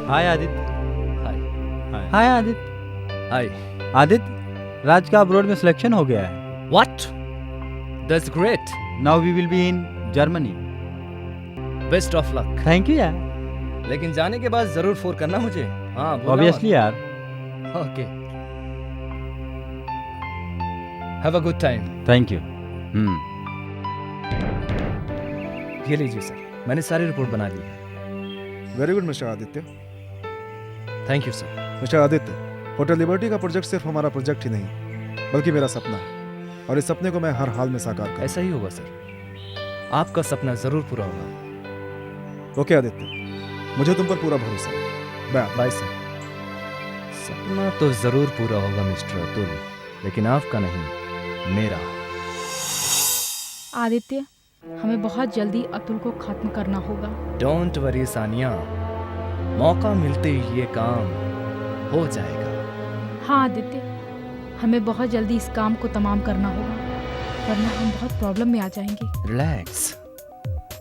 हाय आदित्य। हाय हाय आदित्य। हाय आदित्य, राज का अब्रॉड में सिलेक्शन हो गया है। What that's great now we will be in Germany. Best of luck. Thank you यार। लेकिन जाने के बाद जरूर फोन करना मुझे। हाँ ऑब्वियसली यार। Okay have a good time. Thank you. ये लीजिए सर, मैंने सारी रिपोर्ट बना ली है। Very good mister Aditya. Thank you sir. Mister Aditya, hotel liberty का प्रोजेक्ट सिर्फ हमारा प्रोजेक्ट ही नहीं बल्कि मेरा सपना है, और इस सपने को मैं हर हाल में साकार करूंगा। ऐसा ही होगा सर, आपका सपना जरूर पूरा होगा। ओके आदित्य, मुझे तुम पर पूरा भरोसा है। Bye sir. सपना तो जरूर पूरा होगा मिस्टर अतुल, लेकिन आपका नहीं, मेरा। आदित्य, हमें बहुत जल्दी अतुल को खत्म करना होगा। डोंट वरी सानिया, मौका मिलते ही ये काम हो जाएगा। हाँ आदित्य, हमें बहुत जल्दी इस काम को तमाम करना होगा, वरना हम बहुत प्रॉब्लम में आ जाएंगे। रिलैक्स।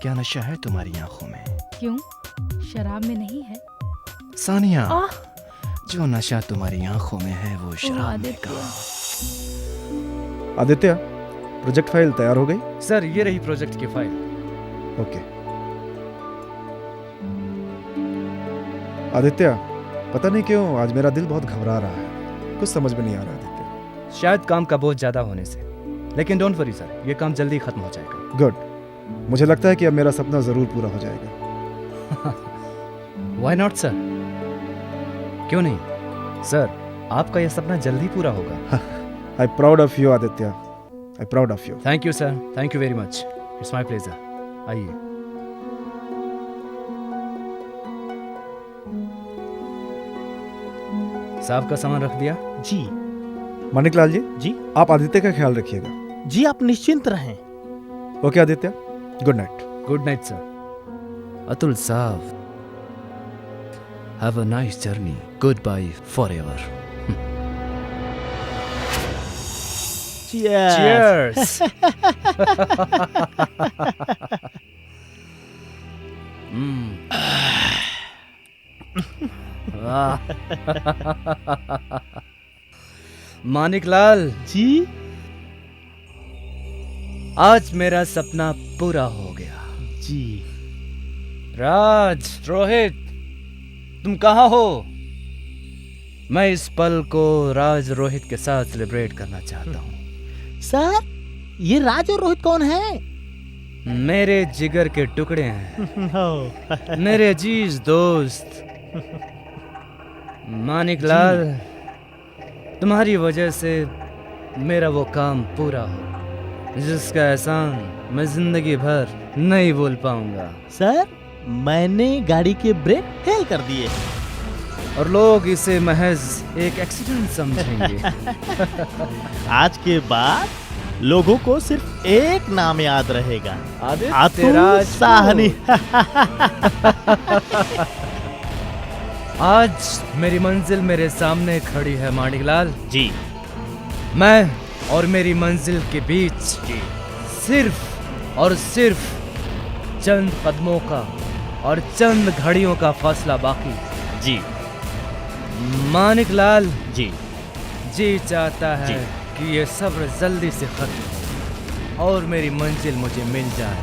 क्या नशा है तुम्हारी आंखों में? क्यों? शराब में नहीं है। सानिया, आह! जो नशा तुम्हारी आंखों में है वो शराब में आदित्य। का। आदित्य, प्रोजेक्ट फाइल तैयार हो गई? सर ये रही प्रोजेक्ट की फाइल। ओके आदित्य, पता नहीं क्यों आज मेरा दिल बहुत घबरा रहा है, कुछ समझ में नहीं आ रहा आदित्य। शायद काम का बोझ ज्यादा होने से, लेकिन डोंट वरी सर, ये काम जल्दी खत्म हो जाएगा। गुड, मुझे लगता है कि अब मेरा सपना जरूर पूरा हो जाएगा। व्हाई नॉट सर, क्यों नहीं सर, आपका यह सपना जल्दी पूरा होगा। I proud of you Aditya, I proud of you. Thank you sir, thank you very much, it's my pleasure. आइए। साहब का सामान रख दिया? जी मानिकलाल जी, जी आप आदित्य का ख्याल रखिएगा। जी, आप निश्चिंत रहें। Okay Aditya, good night. Good night sir. Atul साहब, have a nice journey, goodbye forever. Cheers. Maniklal ji, आज मेरा सपना पूरा हो गया। जी राज, रोहित, तुम कहाँ हो? मैं इस पल को राज रोहित के साथ सेलिब्रेट करना चाहता हूँ। सर, ये राज और रोहित कौन है? मेरे जिगर के टुकड़े हैं, मेरे अजीज दोस्त। मानिकलाल, तुम्हारी वजह से मेरा वो काम पूरा हो जिसका एहसान मैं जिंदगी भर नहीं भूल पाऊंगा। सर, मैंने गाड़ी के ब्रेक फेल कर दिए और लोग इसे महज एक एक्सीडेंट समझेंगे। आज के बाद लोगों को सिर्फ एक नाम याद रहेगा, आदित्य अतुल राज साहनी। आज मेरी मंजिल मेरे सामने खड़ी है मानिकलाल। जी, मैं और मेरी मंजिल के बीच सिर्फ और सिर्फ चंद कदमों का और चंद घड़ियों का फासला बाकी है। जी, मानिकलाल, जी, जी चाहता है जी। कि ये सब्र जल्दी से खत्म हो और मेरी मंजिल मुझे मिल जाए।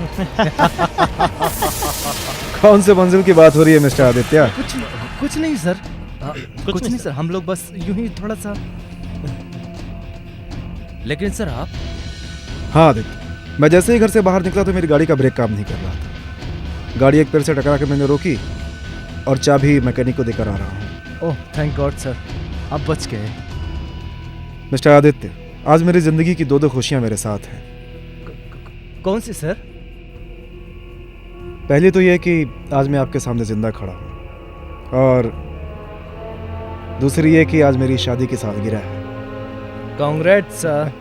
कौन से मंजिल की बात हो रही है मिस्टर आदित्य? कुछ नहीं सर, कुछ नहीं सर, हम लोग बस यूं ही थोड़ा सा। लेकिन सर आप? हाँ आदित्य, मैं जैसे ही घर से बाहर निकला तो मेरी गाड़ी का ब्रेक काम नहीं कर रहा था। गाड़ी एक पेड़ से टकरा के मैंने रोकी और चाबी मैकेनिक को देकर आ रहा हूँ। ओह थैंक गॉड सर, आप बच गए। मिस्टर आदित्य, आज मेरी जिंदगी की दो खुशियां मेरे साथ हैं। कौन सी सर? पहली तो यह कि आज मैं आपके सामने जिंदा खड़ा हूँ, और दूसरी ये कि आज मेरी शादी की सालगिरह है। कांग्रेट्स सर,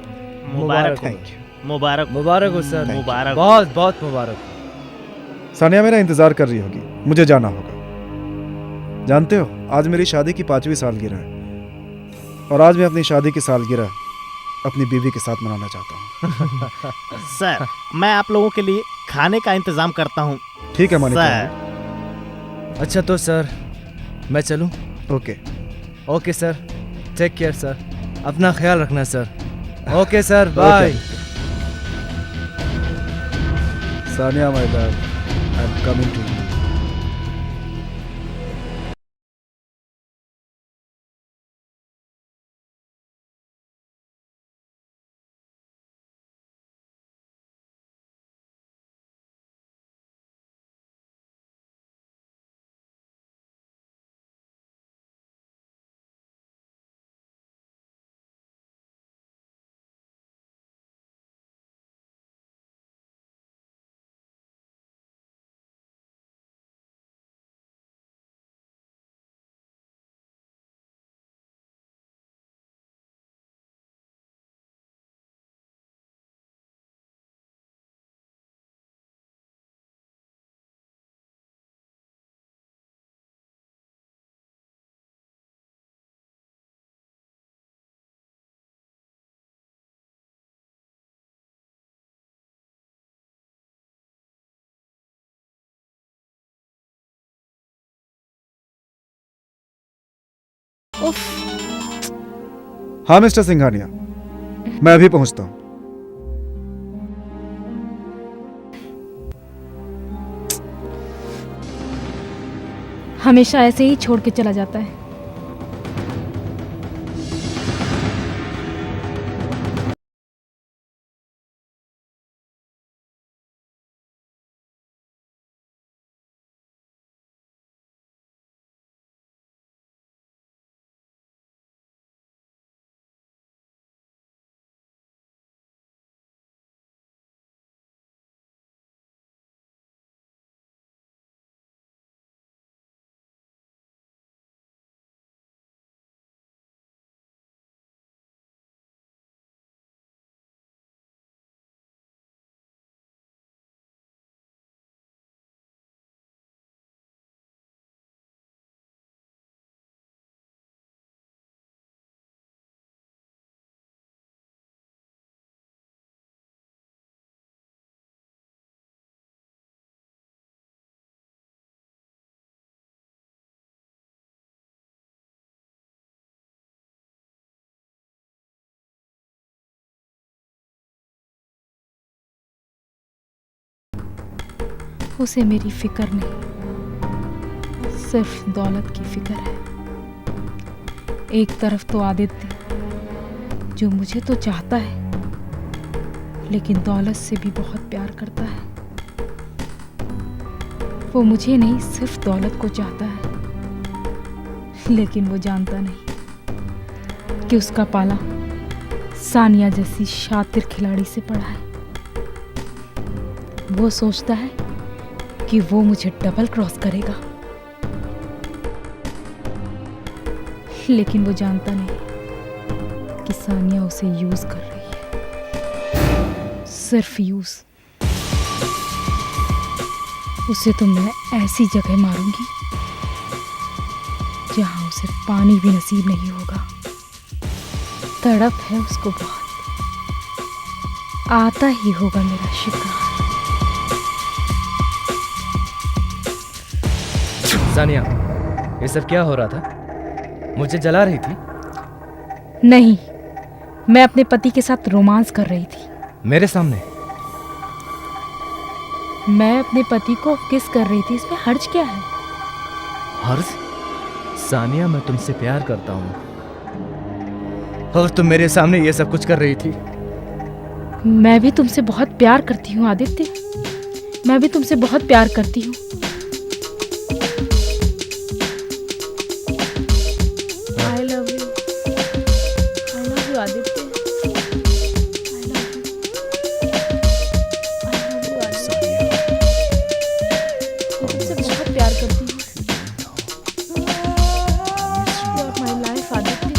मुबारक हो। Thank you. मुबारक मुबारक हो सर, मुबारक। बहुत बहुत मुबारक हो। सानिया मेरा इंतजार कर रही होगी, मुझे जाना होगा। जानते हो, आज मेरी शादी की 5वीं सालगिरह है, और आज मैं अपनी शादी की सालगिरह अपनी बीवी के साथ मनाना चाहता हूँ। सर, मैं आप लोगों के लिए खाने का इंतजाम करता हूँ। ठीक है मानिक। सर, अच्छा तो सर, मैं चलूं? Okay. Okay sir, take care sir, अपना ख्याल रखना सर। Okay sir, bye. Sania my love, I am coming to you. उफ, हाँ मिस्टर सिंघानिया, मैं अभी पहुंचता हूं। हमेशा ऐसे ही छोड़ के चला जाता है। उसे मेरी फिक्र नहीं, सिर्फ दौलत की फिक्र है। एक तरफ तो आदित्य जो मुझे तो चाहता है, लेकिन दौलत से भी बहुत प्यार करता है। वो मुझे नहीं, सिर्फ दौलत को चाहता है, लेकिन वो जानता नहीं कि उसका पाला सानिया जैसी शातिर खिलाड़ी से पड़ा है। वो सोचता है कि वो मुझे डबल क्रॉस करेगा, लेकिन वो जानता नहीं कि सानिया उसे यूज कर रही है, सिर्फ यूज। उसे तो मैं ऐसी जगह मारूंगी जहां उसे पानी भी नसीब नहीं होगा। तड़प है उसको बहुत, आता ही होगा मेरा शिकार। सानिया, ये सब क्या हो रहा था? मुझे जला रही थी? नहीं, मैं अपने पति के साथ रोमांस कर रही थी। मेरे सामने? मैं अपने पति को किस कर रही थी, इसमें हर्ज क्या है? हर्ज? सानिया, मैं तुमसे प्यार करता हूँ और तुम मेरे सामने ये सब कुछ कर रही थी। मैं भी तुमसे बहुत प्यार करती हूँ आदित्य, मैं भी तुमसे बहुत प्यार करती हूँ। I love you, I love you Aditya, I love you, I love you Aditya. मैं तुमसे बहुत प्यार करती हूँ। You are my life Aditya,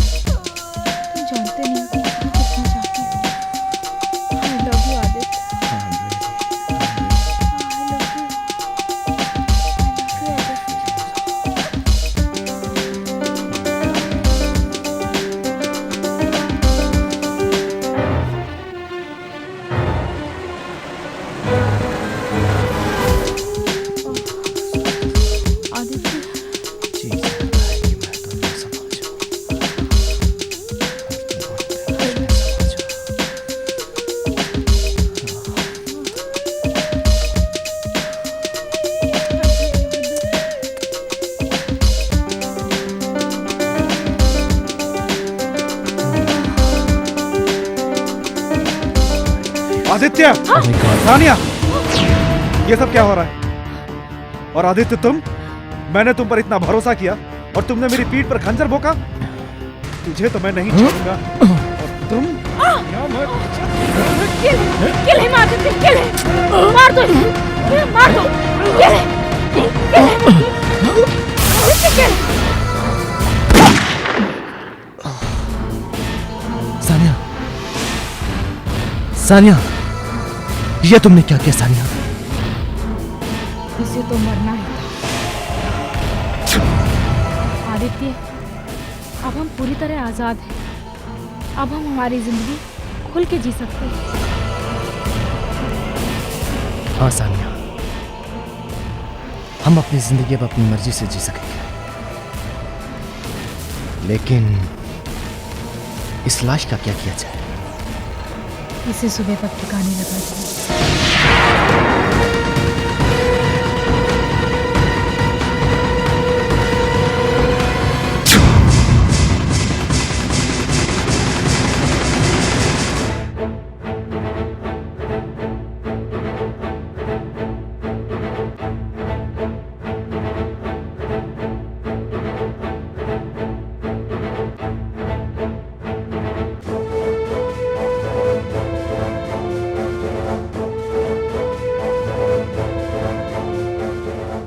तुम जानते नहीं हो कि मैं कितना चाहती हूँ। I love you Aditya, I love you। Aditya, Sania, ये सब क्या हो रहा है? और आदित्य तुम, मैंने तुम पर इतना भरोसा किया और तुमने मेरी पीठ पर खंजर भोंका। तुझे तो मैं नहीं छोड़ूंगा। और तुम kill him Aditya, kill him, मार दो इसे, मार दो, किल हिम, आदित्य किल। सानिया, सानिया, ये तुमने क्या किया सानिया? इसे तो मरना ही था। आदित्य, अब हम पूरी तरह आजाद हैं। अब हम हमारी जिंदगी खुल के जी सकते हैं। हाँ सानिया, हम अपनी जिंदगी अब अपनी मर्जी से जी सकेंगे, लेकिन इस लाश का क्या किया जाए? इसे सुबह तक ठिकाने लगा दिया।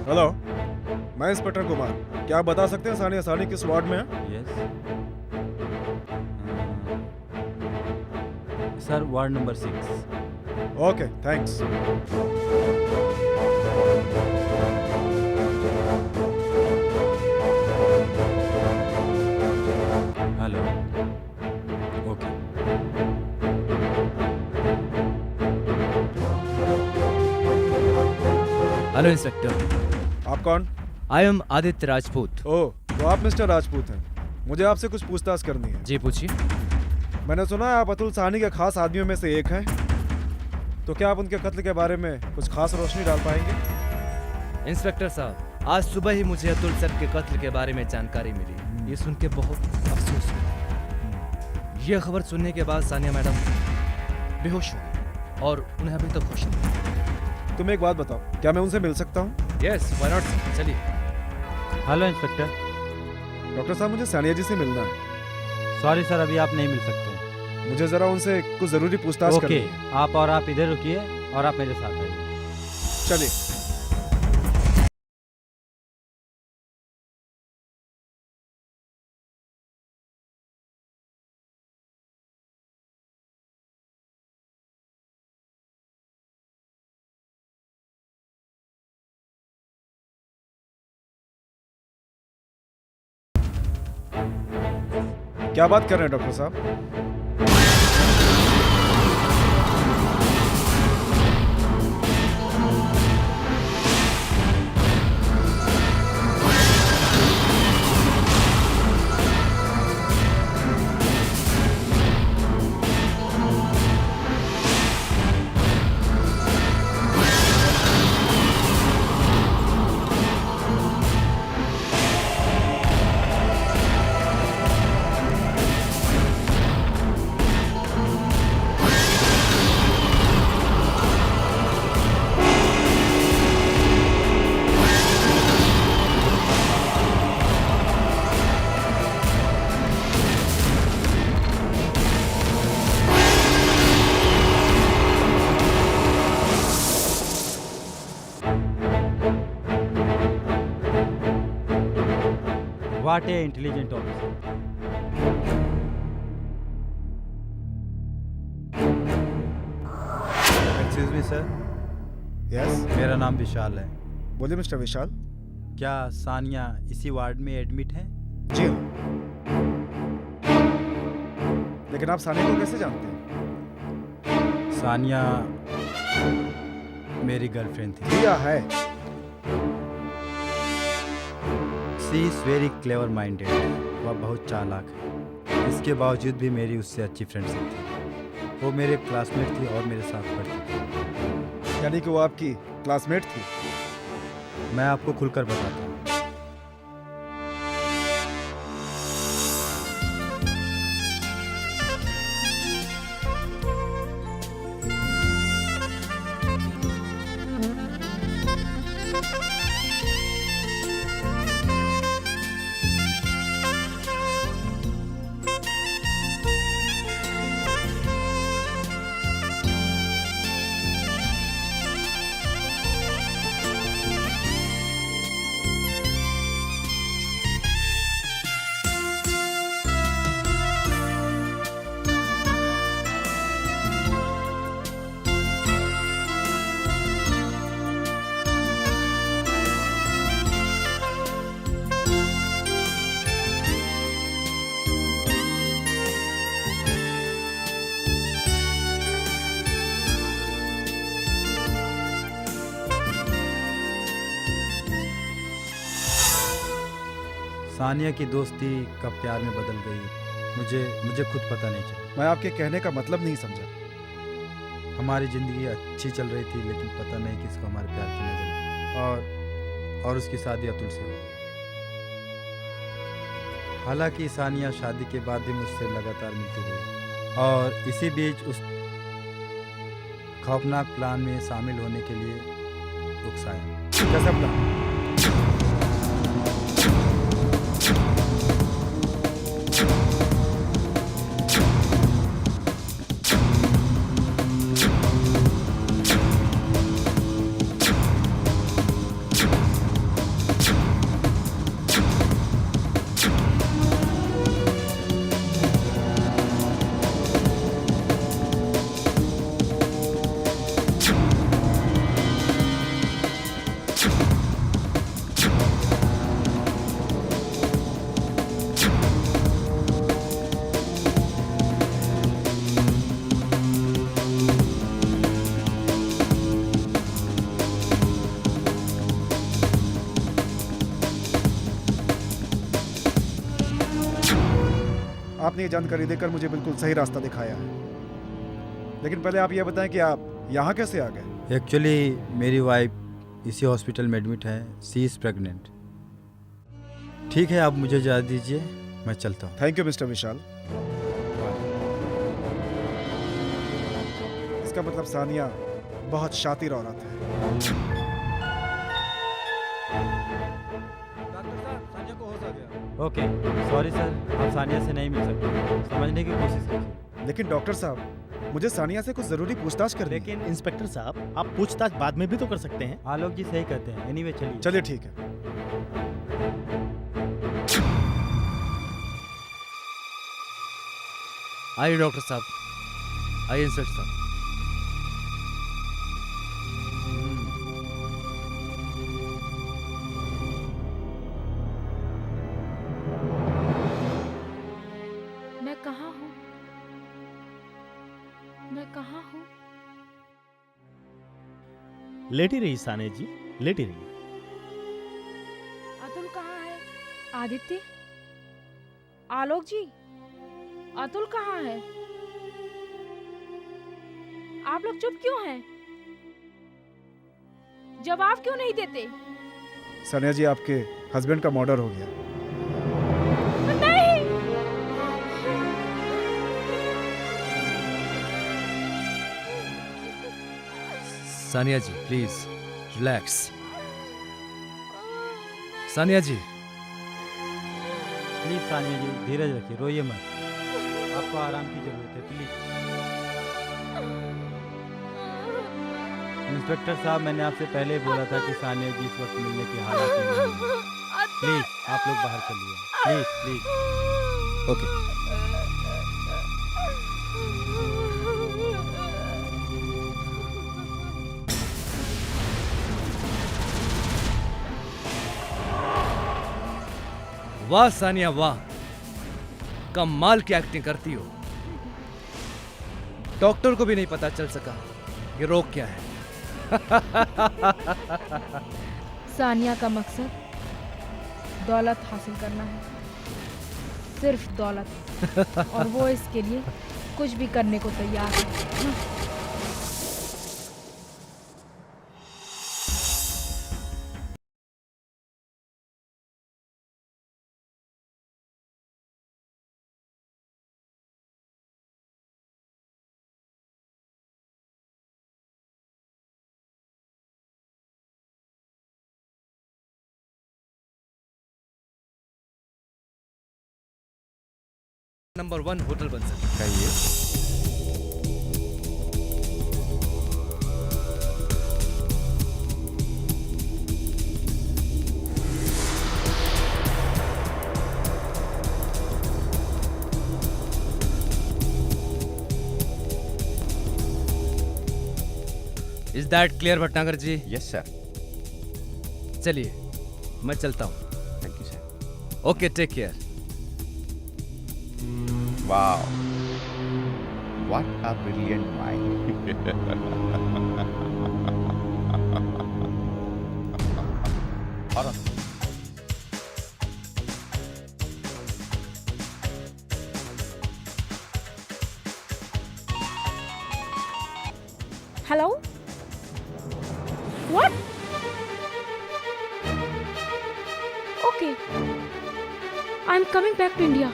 हेलो, मैं इंस्पेक्टर कुमार। क्या आप बता सकते हैं सानिया सानी किस वार्ड में है? Yes sir, ward number 6। Okay, thanks. Hello, okay. Hello inspector, आप कौन? I am Aditya Rajput. Oh, तो आप मिस्टर राजपूत हैं। मुझे आपसे कुछ पूछताछ करनी है। जी पूछिए। मैंने सुना है आप अतुल साहनी के खास आदमियों में से एक हैं। तो क्या आप उनके कत्ल के बारे में कुछ खास रोशनी डाल पाएंगे? इंस्पेक्टर साहब, आज सुबह ही मुझे अतुल सर के कत्ल के बारे में जानकारी मिली। ये सुन के बहुत अफसोस हुआ। यह खबर सुनने के बाद सानिया मैडम बेहोश हो गई और उन्हें अभी तक होश नहीं। तुम एक बात बताओ, क्या मैं उनसे मिल सकता हूँ? यस, व्हाई नॉट, चलिए। Hello inspector. डॉक्टर साहब, मुझे सानिया जी से मिलना है। सॉरी सर, अभी आप नहीं मिल सकते। मुझे जरा उनसे कुछ जरूरी पूछताछ करनी ओके, है। आप इधर रुकिए और आप मेरे साथ आइए। चलिए। क्या बात कर रहे हैं डॉक्टर साहब? What a intelligent officer. Excuse me sir, yes, मेरा नाम विशाल है। बोलिए मिस्टर विशाल। क्या सानिया इसी वार्ड में एडमिट है? जी हाँ। लेकिन आप सानिया को कैसे जानते हैं? सानिया मेरी गर्लफ्रेंड थी। किया है। She is very clever minded. वह बहुत चालाक है। इसके बावजूद भी मेरी उससे अच्छी फ्रेंडशिप थी। वो मेरे क्लासमेट थी और मेरे साथ पढ़ती थी। यानी कि वो आपकी क्लासमेट थी? मैं आपको खुलकर बताता हूँ। सानिया की दोस्ती कब प्यार में बदल गई मुझे खुद पता नहीं चला। मैं आपके कहने का मतलब नहीं समझा। हमारी ज़िंदगी अच्छी चल रही थी, लेकिन पता नहीं किसको हमारे प्यार की नजर और उसकी शादी अतुल से हो गई। हालांकि सानिया शादी के बाद भी मुझसे लगातार मिलती रही और इसी बीच उस खौफनाक प्लान में शामिल होने के लिए उकसाया। कैसा प्लान? आपने ये जानकारी देकर मुझे बिल्कुल सही रास्ता दिखाया है, लेकिन पहले आप ये बताएं कि आप यहाँ कैसे आ गए? एक्चुअली मेरी वाइफ इसी हॉस्पिटल में एडमिट है। सी इज़ प्रेग्नेंट। ठीक है, आप मुझे इजाज़त दीजिए, मैं चलता हूँ। थैंक यू मिस्टर विशाल। इसका मतलब सानिया बहुत शातिर औरत है। डॉक्टर साहब, सानिया को होश आ गया। ओके, सॉरी सर, आप सानिया से नहीं मिल सकते। समझने की कोशिश कीजिए। लेकिन डॉक्टर साहब, मुझे सानिया से कुछ जरूरी पूछताछ करनी है। लेकिन इंस्पेक्टर साहब, आप पूछताछ बाद में भी तो कर सकते हैं। आलोक जी सही कहते हैं। एनीवे चलिए। चलिए ठीक है। आइए डॉक्टर साहब, आइए इंस्पेक्टर साहब। मैं कहाँ हूँ? मैं कहाँ हूँ? लेटी रही साने जी, लेटी रही। अतुल कहाँ है? आदित्य? आलोक जी, अतुल कहाँ है? आप लोग चुप क्यों हैं? जवाब क्यों नहीं देते? सानिया जी, आपके हस्बैंड का मर्डर हो गया। नहीं! Sania ji please relax. Sania ji, please Sania ji धीरज रखिए, रोइए मत। आपको आराम की ज़रूरत है, प्लीज़। इंस्पेक्टर साहब, मैंने आपसे पहले ही बोला था कि सानिया जी इस वक्त मिलने की हालत में नहीं है। प्लीज़ आप लोग बाहर चलिए, प्लीज़ प्लीज़। ओके। वाह सानिया वाह, कमाल की एक्टिंग करती हो। डॉक्टर को भी नहीं पता चल सका कि रोग क्या है। सानिया का मकसद दौलत हासिल करना है, सिर्फ दौलत, और वो इसके लिए कुछ भी करने को तैयार है। नंबर 1 होटल बन सकता है ये। Is that clear Bhatnagar ji? Yes sir. चलिए मैं चलता हूँ। Thank you sir. Okay, take care. Wow, what a brilliant mind. और hello what? Okay I am coming back to India.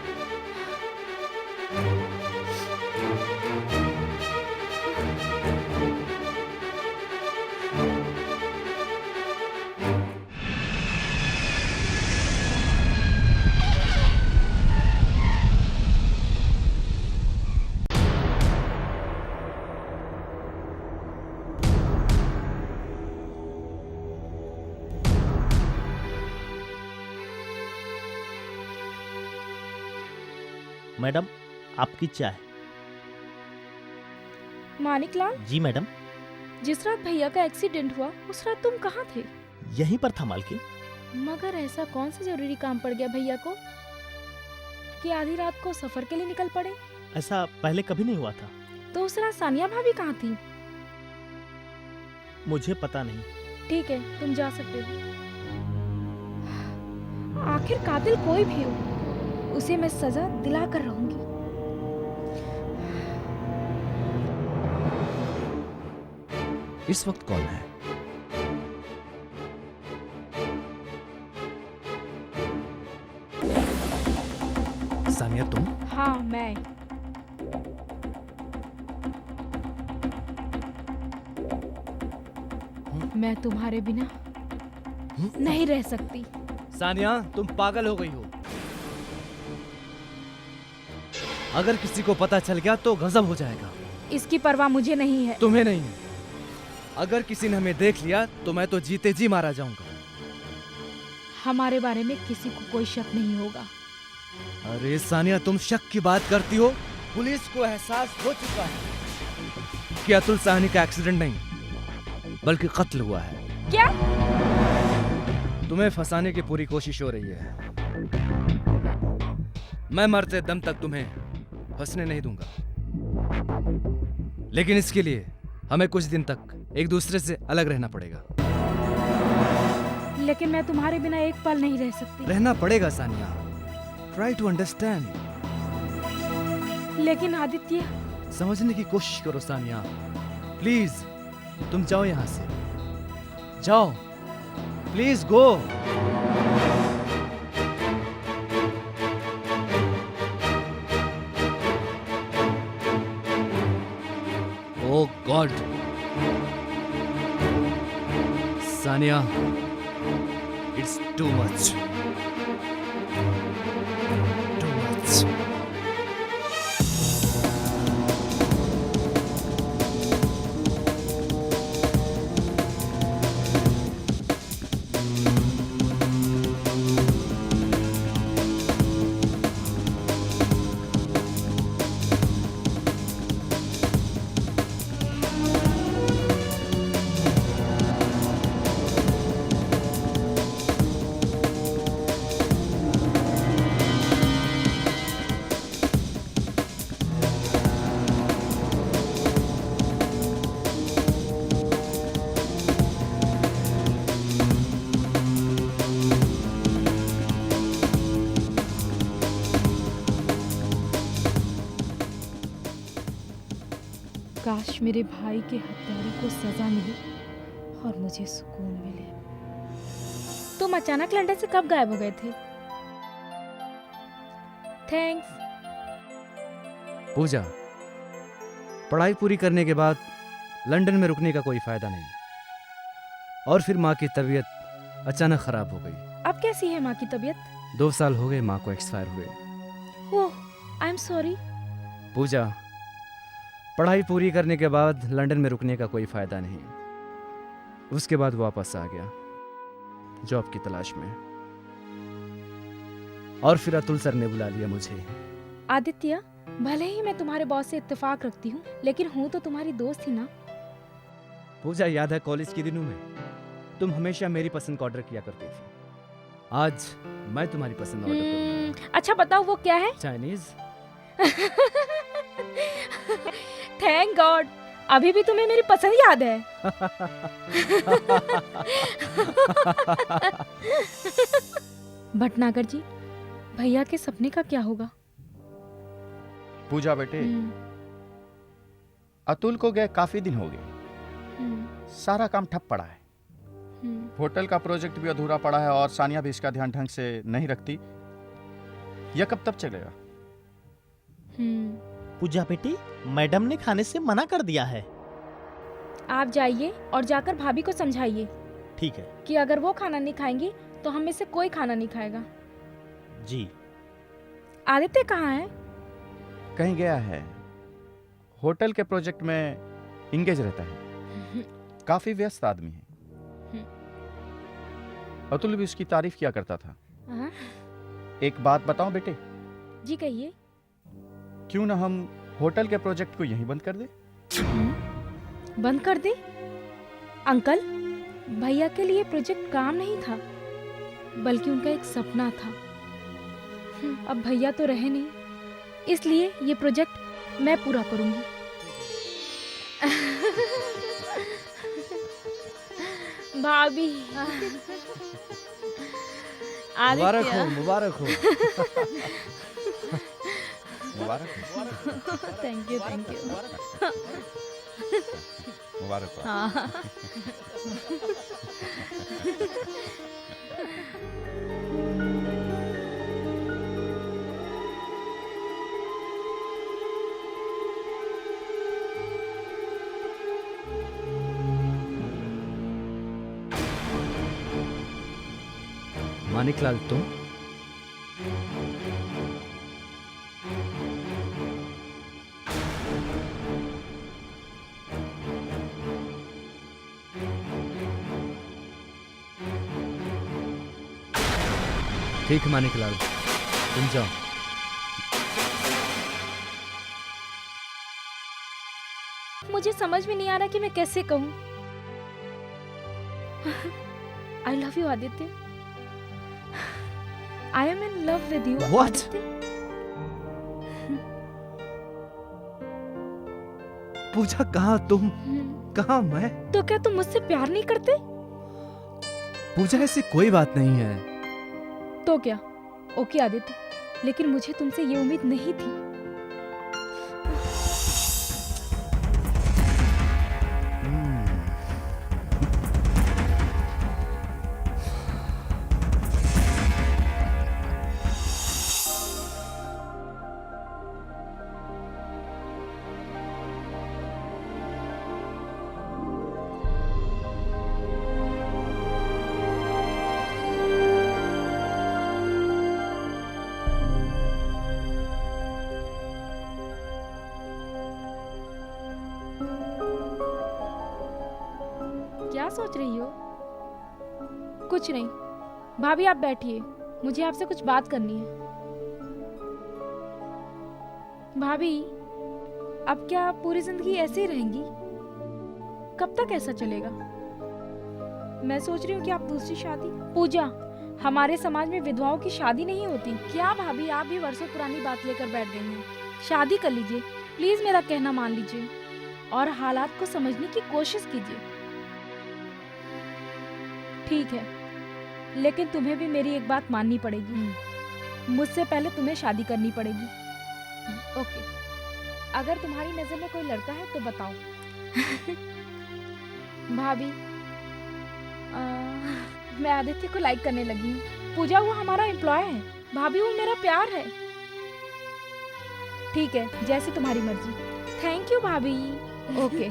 Madam, आपकी चाय। मानिकलाल, जी मैडम। जिस रात भैया का एक्सीडेंट हुआ उस रात तुम कहाँ थे? यहीं पर था मालकिन। मगर ऐसा कौन सा जरूरी काम पड़ गया भैया को कि आधी रात को सफर के लिए निकल पड़े? ऐसा पहले कभी नहीं हुआ था। तो उस रात सानिया भाभी कहाँ थी? मुझे पता नहीं। ठीक है, तुम जा सकते हो। आखिर कातिल कोई भी हो, उसे मैं सजा दिला कर रहूंगी। इस वक्त कौन है? सानिया तुम? हाँ, मैं। मैं तुम्हारे बिना नहीं रह सकती। सानिया, तुम पागल हो गई हो। अगर किसी को पता चल गया तो गजब हो जाएगा। इसकी परवाह मुझे नहीं है। तुम्हें नहीं है। अगर किसी ने हमें देख लिया तो मैं तो जीते जी मारा जाऊंगा। हमारे बारे में किसी को कोई शक नहीं होगा। अरे सानिया, तुम शक की बात करती हो। पुलिस को एहसास हो चुका है कि अतुल साहनी का एक्सीडेंट नहीं बल्कि कत्ल हुआ है। क्या? तुम्हें फंसाने की पूरी कोशिश हो रही है। मैं मरते दम तक तुम्हें फंसने नहीं दूंगा, लेकिन इसके लिए हमें कुछ दिन तक एक दूसरे से अलग रहना पड़ेगा। लेकिन मैं तुम्हारे बिना एक पल नहीं रह सकती। रहना पड़ेगा सानिया। Try to understand. लेकिन आदित्य, समझने की कोशिश करो सानिया। प्लीज तुम जाओ यहां से। जाओ, please go. Oh God, Sania, it's too much. Too much. काश मेरे भाई के हत्यारे को सजा मिले और मुझे सुकून मिले। तुम अचानक लंदन से कब गायब हो गए थे? थैंक्स। पूजा, पढ़ाई पूरी करने के बाद लंदन में रुकने का कोई फायदा नहीं। और फिर माँ की तबीयत अचानक खराब हो गई। अब कैसी है माँ की तबीयत? 2 साल हो गए माँ को एक्सपायर हुए। ओह, आई एम सॉरी। पूजा, पढ़ाई पूरी करने के बाद लंदन में रुकने का कोई फायदा नहीं। उसके बाद वापस आ गया जॉब की तलाश में। और फिर अतुल सर ने बुला लिया मुझे। आदित्य, भले ही मैं तुम्हारे बॉस से इत्तेफाक रखती हूँ, लेकिन हूँ तो तुम्हारी दोस्त ही ना। पूजा, याद है कॉलेज के दिनों में तुम हमेशा मेरी पसंद का ऑर्डर किया करती थी। आज मैं तुम्हारी पसंद ऑर्डर करूंगा। अच्छा बताओ वो क्या है? चाइनीज। थैंक गॉड, अभी भी तुम्हें मेरी पसंद याद है। भटनागर जी, भैया के सपने का क्या होगा? पूजा बेटे, अतुल को गए काफी दिन हो गए। सारा काम ठप पड़ा है। होटल का प्रोजेक्ट भी अधूरा पड़ा है और सानिया भी इसका ध्यान ढंग से नहीं रखती। यह कब तक चलेगा? पूजा बेटी, मैडम ने खाने से मना कर दिया है। आप जाइए और जाकर भाभी को समझाइए ठीक है कि अगर वो खाना नहीं खाएंगी तो हम में से कोई खाना नहीं खाएगा। जी। आदित्य कहाँ है? कहीं गया है। होटल के प्रोजेक्ट में इंगेज रहता है। काफी व्यस्त आदमी है। अतुल भी उसकी तारीफ किया करता था। हाँ? एक बात बताओ बेटे, जी कहिए। क्यों ना हम होटल के प्रोजेक्ट को यहीं बंद कर दे? बंद कर दे? अंकल, भैया के लिए प्रोजेक्ट काम नहीं था, बल्कि उनका एक सपना था। अब भैया तो रहे नहीं, इसलिए ये प्रोजेक्ट मैं पूरा करूंगी। भाभी, मुबारक हो, मुबारक हो। मुबारक हो। Thank you, thank you. मुबारक हो। हाँ। मानिकलाल, तुम? ठीक है मानिकलाल, तुम जाओ। मुझे समझ में नहीं आ रहा कि मैं कैसे कहूँ। I love you Aditya. I am in love with you. What? पूजा, कहाँ तुम, कहाँ मैं? तो क्या तुम मुझसे प्यार नहीं करते? पूजा, ऐसी कोई बात नहीं है। तो क्या? ओके आदित्य, लेकिन मुझे तुमसे ये उम्मीद नहीं थी। क्या सोच रही हो? कुछ नहीं। भाभी आप बैठिए, मुझे आपसे कुछ बात करनी है। भाभी, अब क्या आप पूरी जिंदगी ऐसे ही रहेंगी? कब तक ऐसा चलेगा? मैं सोच रही हूँ कि आप दूसरी शादी। पूजा, हमारे समाज में विधवाओं की शादी नहीं होती। क्या भाभी, आप भी वर्षों पुरानी बात लेकर बैठ गई हैं? शादी कर लीजिए, प्लीज मेरा कहना मान लीजिए और हालात को समझने की कोशिश कीजिए। ठीक है, लेकिन तुम्हें भी मेरी एक बात माननी पड़ेगी। मुझसे पहले तुम्हें शादी करनी पड़ेगी। ओके, अगर तुम्हारी नजर में कोई लड़का है तो बताओ। भाभी, मैं आदित्य को लाइक करने लगी हूँ। पूजा, वो हमारा एम्प्लॉय है। भाभी, वो मेरा प्यार है। ठीक है, जैसी तुम्हारी मर्जी। थैंक यू भाभी। ओके।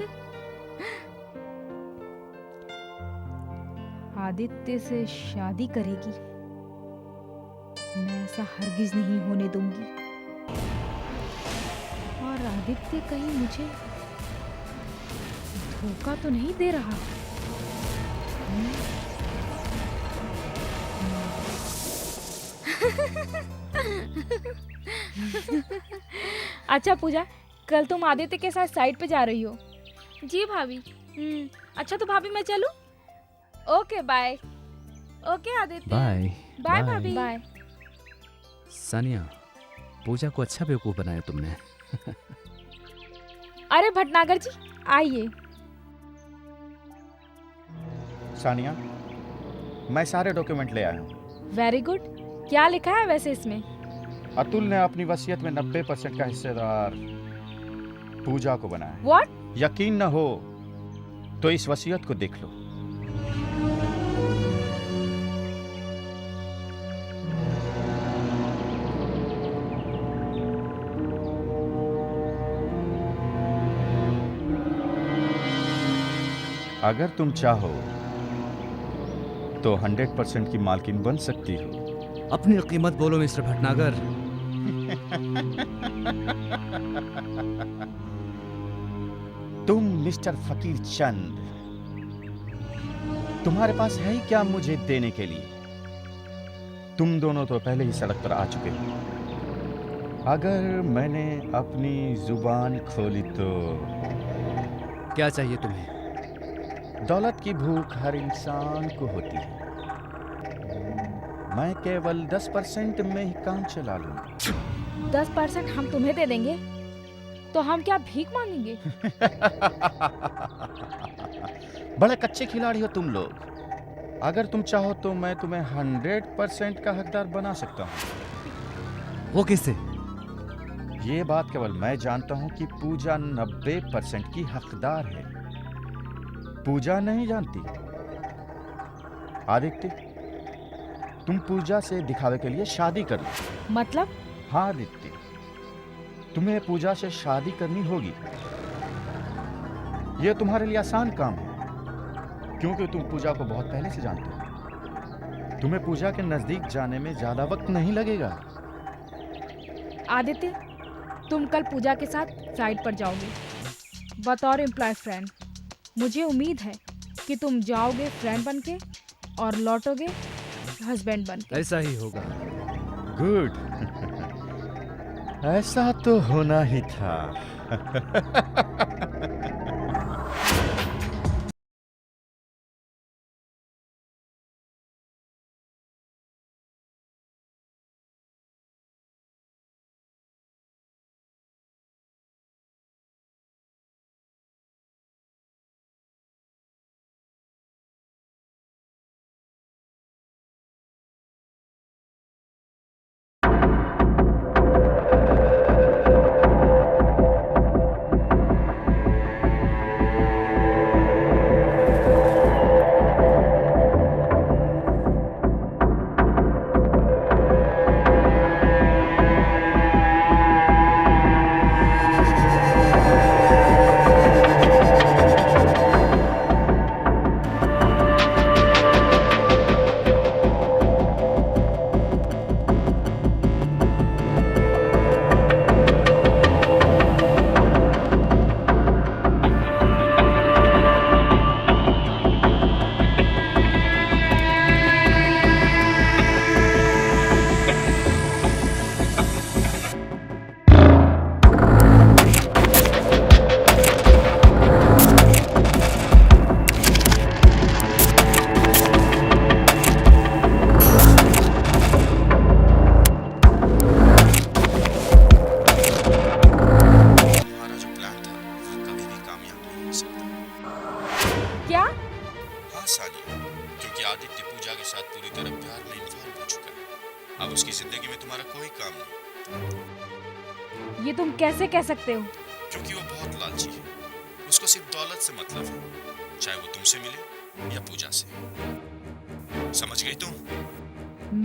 आदित्य से शादी करेगी, मैं ऐसा हरगिज नहीं होने दूंगी। और आदित्य कहीं मुझे धोखा तो नहीं दे रहा? अच्छा पूजा, कल तुम आदित्य के साथ साइट पे जा रही हो? जी भाभी। अच्छा तो भाभी मैं चलूं? Okay bye. Okay Aditya. Bye. Bye भाभी। बाय। सानिया, पूजा को अच्छा बेवकूफ बनाया तुमने। अरे भटनागर जी, आइए। सानिया, मैं सारे डॉक्यूमेंट ले आया हूँ। Very good. क्या लिखा है वैसे इसमें? अतुल ने अपनी वसीयत में 90% का हिस्सेदार पूजा को बनाया है। व्हाट? यकीन न हो तो इस वसीयत को देख लो। अगर तुम चाहो तो 100% की मालकिन बन सकती हो। अपनी कीमत बोलो मिस्टर भटनागर। तुम मिस्टर फकीर चंद, तुम्हारे पास है ही क्या मुझे देने के लिए? तुम दोनों तो पहले ही सड़क पर आ चुके हो। अगर मैंने अपनी जुबान खोली तो क्या चाहिए तुम्हें? दौलत की भूख हर इंसान को होती है। मैं केवल 10% में ही काम चला लूंगा। 10% हम तुम्हें दे देंगे तो हम क्या भीख मांगेंगे? बड़े कच्चे खिलाड़ी हो तुम लोग। अगर तुम चाहो तो मैं तुम्हें 100% का हकदार बना सकता हूँ। वो किससे? ये बात केवल मैं जानता हूँ कि पूजा 90% की हकदार है। पूजा नहीं जानती? आदित्य, तुम पूजा से दिखावे के लिए शादी कर लो। मतलब? हाँ आदित्य, तुम्हें पूजा से शादी करनी होगी। यह तुम्हारे लिए आसान काम है क्योंकि तुम पूजा को बहुत पहले से जानते हो। तुम्हें पूजा के नजदीक जाने में ज्यादा वक्त नहीं लगेगा। आदित्य, तुम कल पूजा के साथ साइट पर जाओगे बतौर एम्प्लॉय फ्रेंड। मुझे उम्मीद है कि तुम जाओगे फ्रेंड बनके और लौटोगे हस्बैंड बनके। ऐसा ही होगा। गुड। ऐसा तो होना ही था। क्या? हाँ सानिया, क्योंकि आदित्य पूजा के साथ पूरी तरह प्यार में इन्वॉल्व हो चुका है। अब उसकी जिंदगी में तुम्हारा कोई काम नहीं। ये तुम कैसे कह सकते हो? क्योंकि वो बहुत लालची है। उसको सिर्फ दौलत से मतलब है, चाहे वो तुमसे मिले या पूजा से। समझ गई तुम?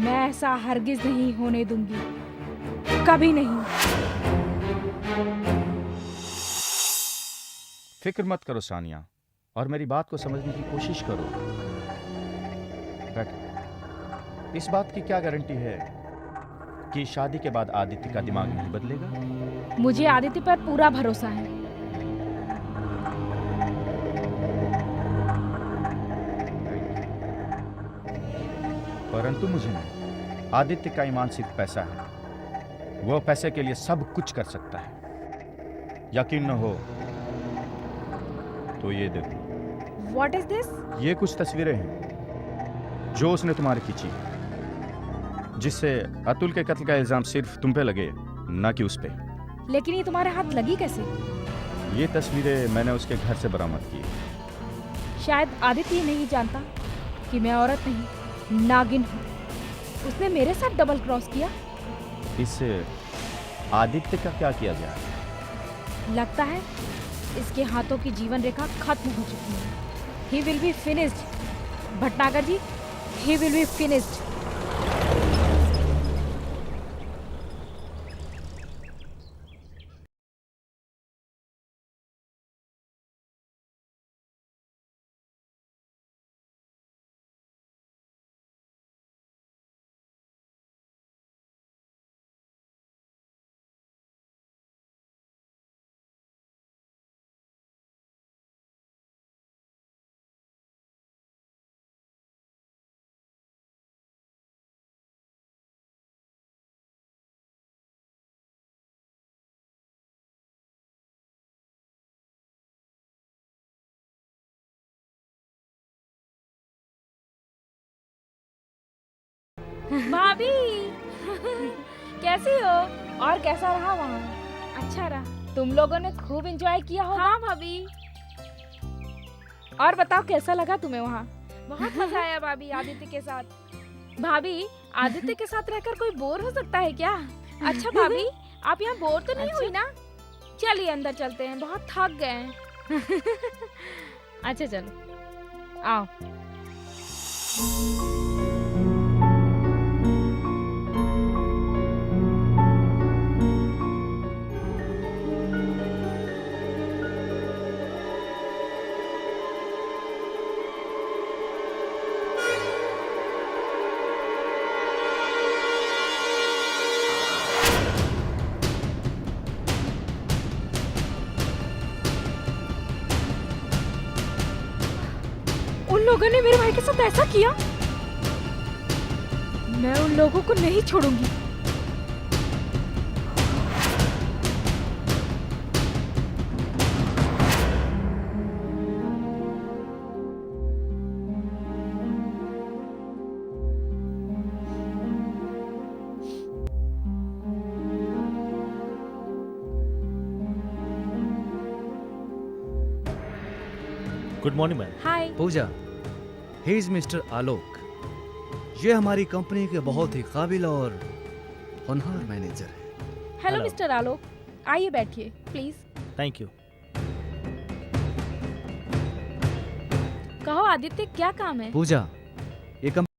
मैं ऐसा हरगिज नहीं होने दूंगी, कभी नहीं। फिक्र मत करो सानिया, और मेरी बात को समझने की कोशिश करो। बैठो। इस बात की क्या गारंटी है कि शादी के बाद आदित्य का दिमाग नहीं बदलेगा? मुझे आदित्य पर पूरा भरोसा है। परंतु मुझे नहीं। आदित्य का ईमान सिर्फ पैसा है। वो पैसे के लिए सब कुछ कर सकता है। यकीन न हो तो ये देखो। What is this? ये कुछ तस्वीरें हैं जो उसने तुम्हारी खींची है, जिससे अतुल के कत्ल का इल्जाम सिर्फ तुम पे लगे, ना कि उस पे। लेकिन ये तुम्हारे हाथ लगी कैसे? ये तस्वीरें मैंने उसके घर से बरामद की है। शायद आदित्य ये नहीं जानता कि मैं औरत नहीं, नागिन हूँ। उसने मेरे साथ डबल क्रॉस किया। इससे आदित्य का क्या किया जाए? लगता है इसके हाथों की जीवन रेखा खत्म हो चुकी है। He will be finished. Bhatnagar ji, he will be finished. भाभी कैसी हो? और कैसा रहा वहाँ? अच्छा रहा। तुम लोगों ने खूब एंजॉय किया होगा। हाँ भाभी। और बताओ कैसा लगा तुम्हें वहाँ? बहुत मजा आया भाभी आदित्य के साथ। भाभी आदित्य के साथ रहकर कोई बोर हो सकता है क्या? अच्छा भाभी आप यहाँ बोर तो नहीं हुई ना? चलिए अंदर चलते हैं, बहुत थक गए हैं। अच्छा चलो आओ। उन लोगों ने मेरे भाई के साथ ऐसा किया, मैं उन लोगों को नहीं छोड़ूंगी। Good morning ma'am. Hi. Pooja, he is mister Alok. ये हमारी कंपनी के बहुत ही काबिल और होनहार मैनेजर है। Hello Hello. मिस्टर आलोक, आइए बैठिए प्लीज। Thank you. कहो आदित्य क्या काम है? पूजा, ये कंपनी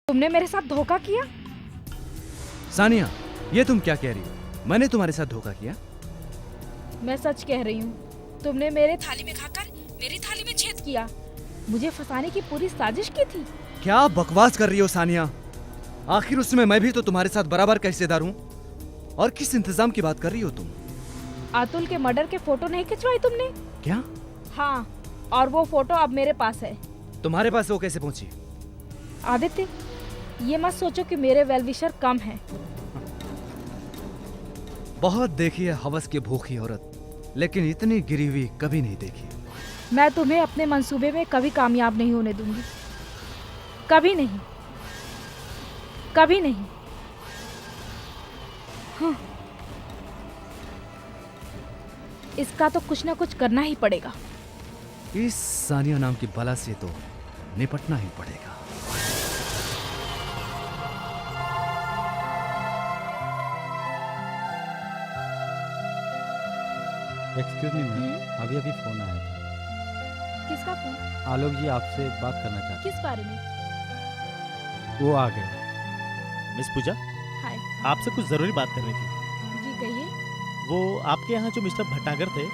तुमने मेरे साथ धोखा किया? सानिया, ये तुम क्या कह रही हो? मैंने तुम्हारे साथ धोखा किया? मैं सच कह रही हूँ, तुमने मेरे थाली में खाकर मेरी थाली में छेद किया। मुझे फंसाने की पूरी साजिश की थी। क्या बकवास कर रही हो सानिया? आखिर उसमें मैं भी तो तुम्हारे साथ बराबर का हिस्सेदार हूँ। और किस इंतजाम की बात कर रही हो तुम? अतुल के मर्डर के फोटो नहीं खिंचवाई तुमने? क्या? हाँ, और वो फोटो अब मेरे पास है। तुम्हारे पास वो कैसे पहुंची? आदित्य, ये मत सोचो कि मेरे वेलविशर कम हैं। बहुत देखी है हवस की भूखी औरत, लेकिन इतनी गिरी हुई कभी नहीं देखी। मैं तुम्हें अपने मंसूबे में कभी कामयाब नहीं होने दूंगी। कभी नहीं, कभी नहीं। हाँ। इसका तो कुछ ना कुछ करना ही पड़ेगा। इस सानिया नाम की बला से तो निपटना ही पड़ेगा। एक्सक्यूज मी मैम, अभी अभी फ़ोन आया था। किसका फोन? आलोक जी आपसे बात करना चाहते किस बारे में? हैं। वो आ गए। मिस पूजा, हाय। आपसे कुछ जरूरी बात करनी थी। जी कहिए। वो आपके यहाँ जो मिस्टर भटनागर थे,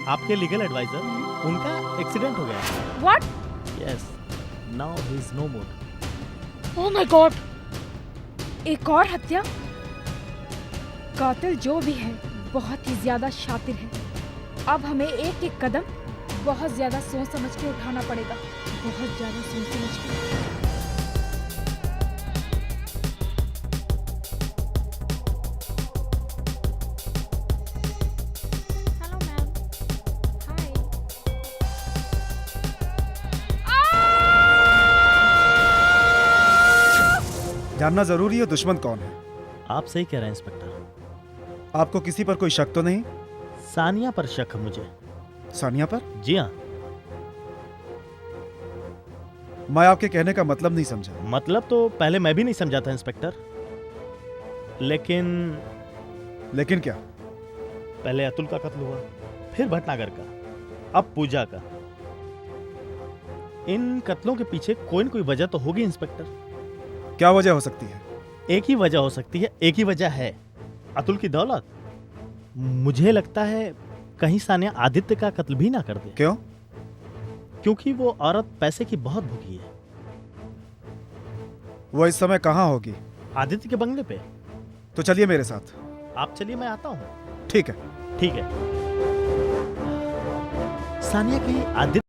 आपके लीगल एडवाइजर, उनका एक्सीडेंट हो गया। What? Yes, now he is no more. Oh my god! एक और हत्या? कातिल जो भी है बहुत ही ज्यादा शातिर है। अब हमें एक एक कदम बहुत ज्यादा सोच समझ के उठाना पड़ेगा, बहुत ज्यादा सोच समझ के। Hello ma'am. हाय। जानना जरूरी है दुश्मन कौन है। आप सही कह रहे हैं इंस्पेक्टर। आपको किसी पर कोई शक तो नहीं? सानिया पर शक है मुझे। सानिया पर? जी हाँ। मैं आपके कहने का मतलब नहीं समझा। मतलब तो पहले मैं भी नहीं समझा था इंस्पेक्टर, लेकिन क्या? पहले अतुल का कत्ल हुआ, फिर भटनागर का, अब पूजा का। इन कत्लों के पीछे कोई न कोई वजह तो होगी इंस्पेक्टर। क्या वजह हो सकती है? एक ही वजह हो सकती है, एक ही वजह है, अतुल की दौलत। मुझे लगता है कहीं सानिया आदित्य का कत्ल भी ना कर दे। क्यों? क्योंकि वो औरत पैसे की बहुत भूखी है। वो इस समय कहाँ होगी? आदित्य के बंगले पे। तो चलिए मेरे साथ। आप चलिए, मैं आता हूँ। ठीक है। ठीक है। सानिया कहीं आदित्य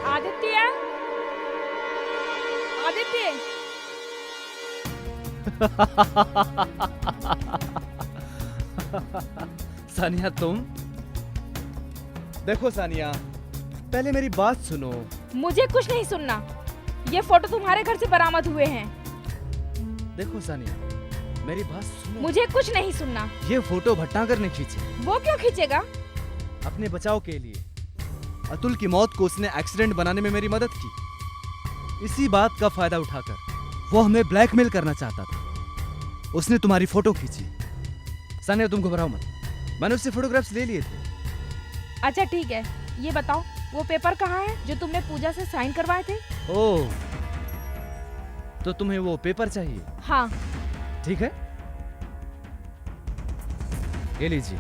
आदित्य, आदित्य। सानिया तुम? देखो सानिया, पहले मेरी बात सुनो। मुझे कुछ नहीं सुनना। ये फोटो तुम्हारे घर से बरामद हुए हैं। देखो सानिया, मेरी बात सुनो। मुझे कुछ नहीं सुनना। ये फोटो भटनागर ने खींची वो क्यों खींचेगा? अपने बचाव के लिए। अतुल की मौत को उसने एक्सीडेंट बनाने में मेरी मदद की। इसी बात का फायदा उठाकर वो हमें ब्लैकमेल करना चाहता था। उसने तुम्हारी फोटो खींची। सानिया तुम घबराओ मत, मैंने उससे फोटोग्राफ्स ले लिए थे। अच्छा ठीक है, ये बताओ वो पेपर कहाँ है जो तुमने पूजा से साइन करवाए थे? ओह, तो तुम्हें वो पेपर चाहिए? हाँ। ठीक है, ये लीजिए।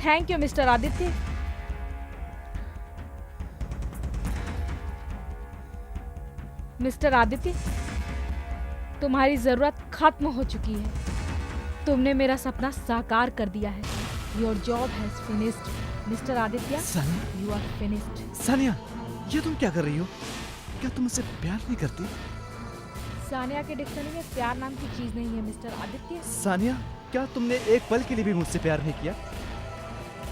Thank you mister Aditya. Mister Aditya, तुम्हारी जरूरत खत्म हो चुकी है। तुमने मेरा सपना साकार कर दिया है। Your job has finished mister Aditya. Sania, you are finished. Sania, ये तुम क्या कर रही हो? क्या तुम मुझसे प्यार नहीं करती? सानिया के डिक्शनरी में प्यार नाम की चीज नहीं है मिस्टर आदित्य। सानिया, क्या तुमने एक पल के लिए भी मुझसे प्यार नहीं किया?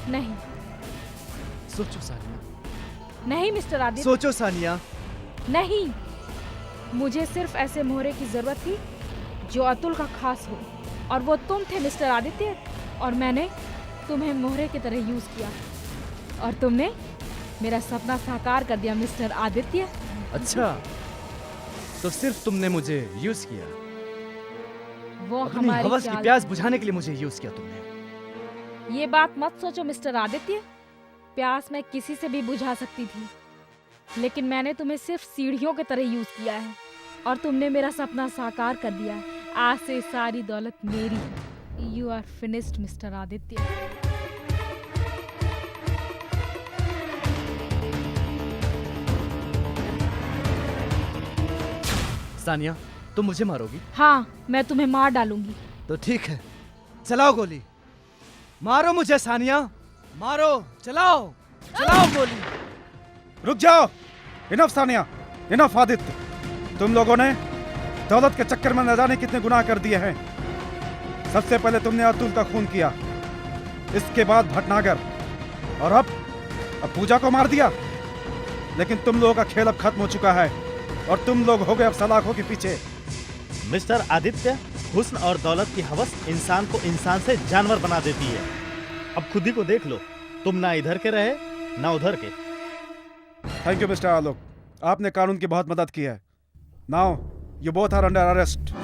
नहीं। सोचो सानिया, नहीं मिस्टर आदित्य। सोचो सानिया। नहीं, मुझे सिर्फ ऐसे मोहरे की जरूरत थी जो अतुल का खास हो, और वो तुम थे मिस्टर आदित्य। और मैंने तुम्हें मोहरे की तरह यूज किया और तुमने मेरा सपना साकार कर दिया मिस्टर आदित्य। अच्छा, तो सिर्फ तुमने मुझे यूज किया? वो अपनी हमारी हवस की चाल- प्यास बुझाने के लिए मुझे यूज किया तुमने? ये बात मत सोचो मिस्टर आदित्य। प्यास मैं किसी से भी बुझा सकती थी, लेकिन मैंने तुम्हें सिर्फ सीढ़ियों की तरह यूज किया है और तुमने मेरा सपना साकार कर दिया है। आज से सारी दौलत मेरी है। You are finished mister Aditya. Sania, तुम मुझे मारोगी? हाँ, मैं तुम्हें मार डालूंगी। तो ठीक है, चलाओ गोली। मारो मुझे सानिया, मारो, चलाओ, चलाओ गोली। रुक जाओ। Enough Sania, enough Aditya. तुम लोगों ने दौलत के चक्कर में न जाने कितने गुनाह कर दिए हैं। सबसे पहले तुमने अतुल का खून किया, इसके बाद भटनागर, और अब पूजा को मार दिया। लेकिन तुम लोगों का खेल अब खत्म हो चुका है और तुम लोग हो गए अब सलाखों के पीछे। मिस्टर आदित्य, हुस्न और दौलत की हवस इंसान को इंसान से जानवर बना देती है। अब खुद ही को देख लो, तुम ना इधर के रहे ना उधर के। थैंक यू मिस्टर आलोक, आपने कानून की बहुत मदद की है। Now you both are under arrest.